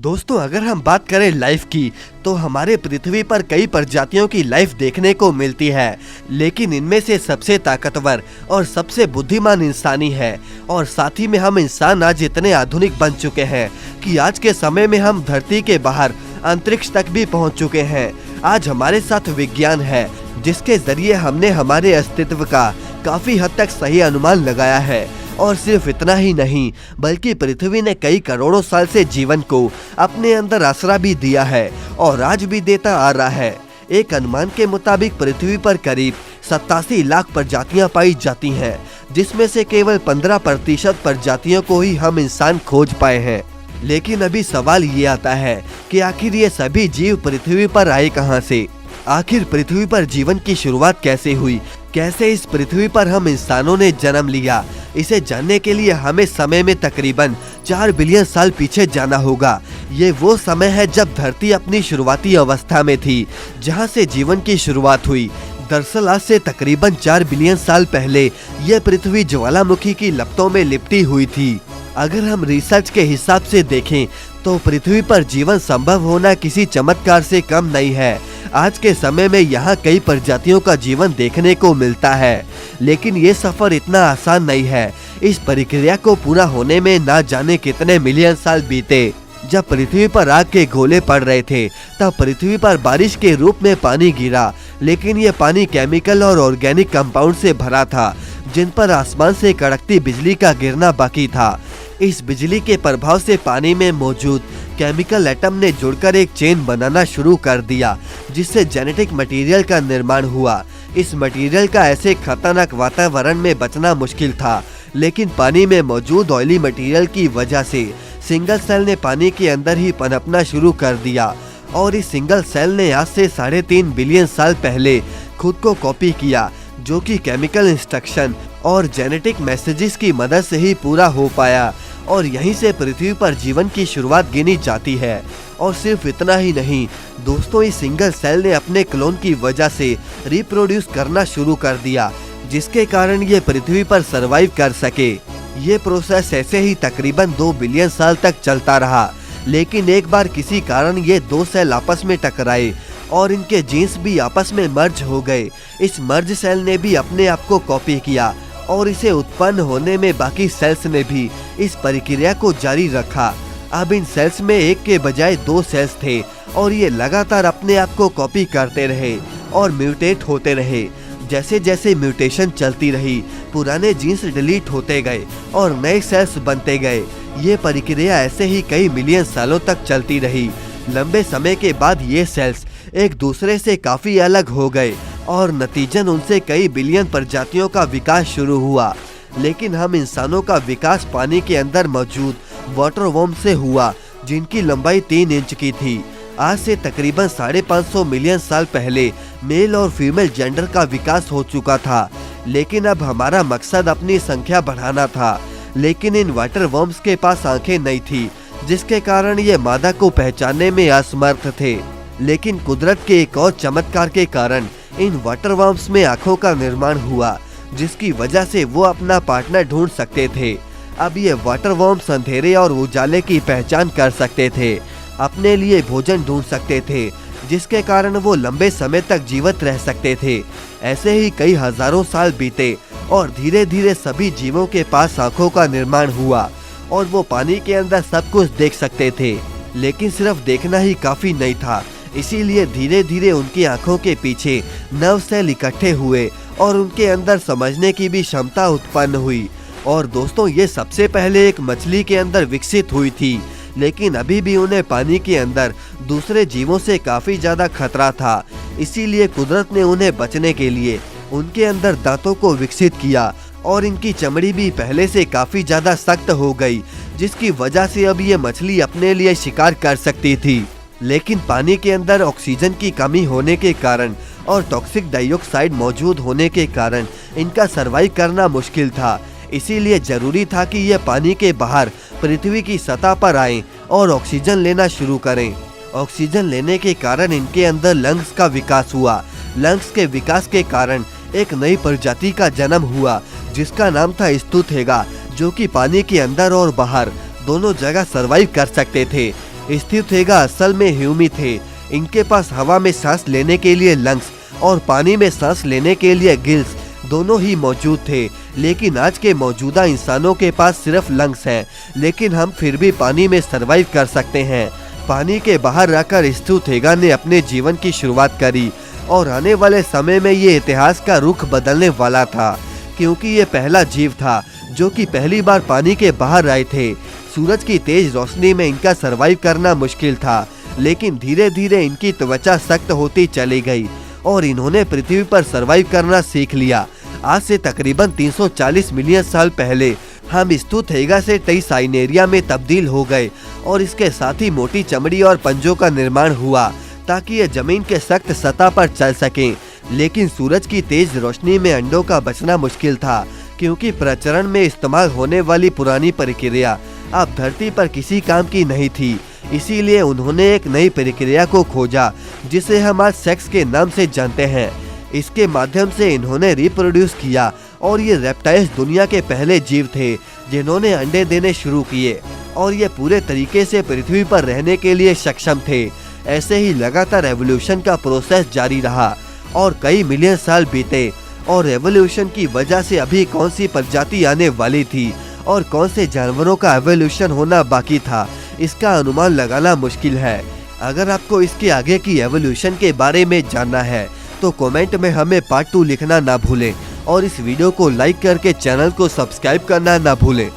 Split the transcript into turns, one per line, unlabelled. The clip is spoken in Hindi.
दोस्तों, अगर हम बात करें लाइफ की तो हमारे पृथ्वी पर कई प्रजातियों की लाइफ देखने को मिलती है, लेकिन इनमें से सबसे ताकतवर और सबसे बुद्धिमान इंसानी है। और साथ ही में हम इंसान आज इतने आधुनिक बन चुके हैं कि आज के समय में हम धरती के बाहर अंतरिक्ष तक भी पहुंच चुके हैं। आज हमारे साथ विज्ञान है जिसके जरिए हमने हमारे अस्तित्व का काफी हद तक सही अनुमान लगाया है। और सिर्फ इतना ही नहीं, बल्कि पृथ्वी ने कई करोड़ों साल से जीवन को अपने अंदर आसरा भी दिया है और आज भी देता आ रहा है। एक अनुमान के मुताबिक पृथ्वी पर करीब 87 लाख प्रजातियां पाई जाती हैं, जिसमें से केवल 15% प्रजातियों को ही हम इंसान खोज पाए हैं। लेकिन अभी सवाल ये आता है कि आखिर ये सभी जीव पृथ्वी पर आए कहां से? आखिर पृथ्वी पर जीवन की शुरुआत कैसे हुई? कैसे इस पृथ्वी पर हम इंसानों ने जन्म लिया? इसे जानने के लिए हमें समय में तकरीबन 4 बिलियन साल पीछे जाना होगा। ये वो समय है जब धरती अपनी शुरुआती अवस्था में थी, जहां से जीवन की शुरुआत हुई। दरअसल आज से तकरीबन 4 बिलियन साल पहले ये पृथ्वी ज्वालामुखी की लपटों में लिपटी हुई थी। अगर हम रिसर्च के हिसाब से देखें तो पृथ्वी पर जीवन संभव होना किसी चमत्कार से कम नहीं है। आज के समय में यहाँ कई प्रजातियों का जीवन देखने को मिलता है, लेकिन ये सफर इतना आसान नहीं है। इस प्रक्रिया को पूरा होने में ना जाने कितने मिलियन साल बीते। जब पृथ्वी पर आग के गोले पड़ रहे थे तब पृथ्वी पर बारिश के रूप में पानी गिरा, लेकिन ये पानी केमिकल और ऑर्गेनिक कंपाउंड से भरा था, जिन पर आसमान से कड़कती बिजली का गिरना बाकी था। इस बिजली के प्रभाव से पानी में मौजूद केमिकल एटम ने जुड़कर एक चेन बनाना शुरू कर दिया, जिससे जेनेटिक मटेरियल का निर्माण हुआ। इस मटेरियल का ऐसे खतरनाक वातावरण में बचना मुश्किल था, लेकिन पानी में मौजूद ऑयली मटेरियल की वजह से सिंगल सेल ने पानी के अंदर ही पनपना शुरू कर दिया। और इस सिंगल सेल ने आज से 3.5 बिलियन साल पहले खुद को कॉपी किया, जो कि केमिकल इंस्ट्रक्शन और जेनेटिक मैसेजेस की मदद से ही पूरा हो पाया। और यहीं से पृथ्वी पर जीवन की शुरुआत गिनी जाती है। और सिर्फ इतना ही नहीं दोस्तों, इस सिंगल सेल ने अपने क्लोन की वजह से रिप्रोड्यूस करना शुरू कर दिया, जिसके कारण ये पृथ्वी पर सरवाइव कर सके। ये प्रोसेस ऐसे ही तकरीबन 2 बिलियन साल तक चलता रहा, लेकिन एक बार किसी कारण ये 2 सेल आपस में टकराए और इनके जीन्स भी आपस में मर्ज हो गए। इस मर्ज सेल ने भी अपने आप को कॉपी किया और इसे उत्पन्न होने में बाकी सेल्स ने भी इस प्रक्रिया को जारी रखा। अब इन सेल्स में एक के बजाय 2 सेल्स थे और ये लगातार अपने आप को कॉपी करते रहे और म्यूटेट होते रहे। जैसे जैसे म्यूटेशन चलती रही, पुराने जीन्स डिलीट होते गए और नए सेल्स बनते गए। ये प्रक्रिया ऐसे ही कई मिलियन सालों तक चलती रही। लंबे समय के बाद ये सेल्स एक दूसरे से काफी अलग हो गए और नतीजन उनसे कई बिलियन प्रजातियों का विकास शुरू हुआ। लेकिन हम इंसानों का विकास पानी के अंदर मौजूद वाटर वर्म से हुआ, जिनकी लंबाई 3 इंच की थी। आज से तकरीबन 550 मिलियन साल पहले मेल और फीमेल जेंडर का विकास हो चुका था, लेकिन अब हमारा मकसद अपनी संख्या बढ़ाना था। लेकिन इन वाटर वर्म्स के पास आंखें नहीं थी, जिसके कारण ये मादा को पहचानने में असमर्थ थे। लेकिन कुदरत के एक और चमत्कार के कारण इन वाटर वर्म्स में आंखों का निर्माण हुआ, जिसकी वजह से वो अपना पार्टनर ढूंढ सकते थे। अब ये वाटर वर्म्स अंधेरे और उजाले की पहचान कर सकते थे, अपने लिए भोजन ढूंढ सकते थे, जिसके कारण वो लंबे समय तक जीवित रह सकते थे। ऐसे ही कई हजारों साल बीते और धीरे धीरे सभी जीवों के पास आंखों का निर्माण हुआ और वो पानी के अंदर सब कुछ देख सकते थे। लेकिन सिर्फ देखना ही काफी नहीं था, इसीलिए धीरे धीरे उनकी आंखों के पीछे नर्व सेल इकट्ठे हुए और उनके अंदर समझने की भी क्षमता उत्पन्न हुई। और दोस्तों, ये सबसे पहले एक मछली के अंदर विकसित हुई थी, लेकिन अभी भी उन्हें पानी के अंदर दूसरे जीवों से काफी ज्यादा खतरा था। इसीलिए कुदरत ने उन्हें बचने के लिए उनके अंदर दांतों को विकसित किया और इनकी चमड़ी भी पहले से काफी ज्यादा सख्त हो गई, जिसकी वजह से अब ये मछली अपने लिए शिकार कर सकती थी। लेकिन पानी के अंदर ऑक्सीजन की कमी होने के कारण और टॉक्सिक डाइऑक्साइड मौजूद होने के कारण इनका सरवाइव करना मुश्किल था। इसीलिए जरूरी था कि ये पानी के बाहर पृथ्वी की सतह पर आएं और ऑक्सीजन लेना शुरू करें। ऑक्सीजन लेने के कारण इनके अंदर लंग्स का विकास हुआ। लंग्स के विकास के कारण एक नई प्रजाति का जन्म हुआ, जिसका नाम था स्तुथेगा, जो कि पानी के अंदर और बाहर दोनों जगह सरवाइव कर सकते थे। स्थिरथेगा असल में ह्यूमी थे। इनके पास हवा में सांस लेने के लिए लंग्स और पानी में सांस लेने के लिए गिल्स दोनों ही मौजूद थे। लेकिन आज के मौजूदा इंसानों के पास सिर्फ लंग्स हैं, लेकिन हम फिर भी पानी में सरवाइव कर सकते हैं। पानी के बाहर रहकर स्थिरथेगा ने अपने जीवन की शुरुआत करी और आने वाले समय में ये इतिहास का रुख बदलने वाला था, क्योंकि ये पहला जीव था जो कि पहली बार पानी के बाहर आए थे। सूरज की तेज रोशनी में इनका सरवाइव करना मुश्किल था, लेकिन धीरे धीरे इनकी त्वचा सख्त होती चली गई और इन्होंने पृथ्वी पर सरवाइव करना सीख लिया। आज से तकरीबन 340 मिलियन साल पहले हम स्थिरथेगा से टाइसाइनेरिया में तब्दील हो गए और इसके साथ ही मोटी चमड़ी और पंजों का निर्माण हुआ ताकि ये जमीन के सख्त सतह पर चल सकें। लेकिन सूरज की तेज रोशनी में अंडों का बचना मुश्किल था, क्योंकि प्रजनन में इस्तेमाल होने वाली पुरानी प्रक्रिया अब धरती पर किसी काम की नहीं थी। इसीलिए उन्होंने एक नई प्रक्रिया को खोजा जिसे हम आज सेक्स के नाम से जानते हैं। इसके माध्यम से इन्होंने रिप्रोड्यूस किया और ये रेप्टाइल्स दुनिया के पहले जीव थे जिन्होंने अंडे देने शुरू किए और ये पूरे तरीके से पृथ्वी पर रहने के लिए सक्षम थे। ऐसे ही लगातार एवोल्यूशन का प्रोसेस जारी रहा और कई मिलियन साल बीते और एवोल्यूशन की वजह से अभी कौन सी प्रजाति आने वाली थी और कौन से जानवरों का एवोल्यूशन होना बाकी था, इसका अनुमान लगाना मुश्किल है। अगर आपको इसके आगे की एवोल्यूशन के बारे में जानना है तो कमेंट में हमें पार्ट 2 लिखना ना भूलें और इस वीडियो को लाइक करके चैनल को सब्सक्राइब करना ना भूलें।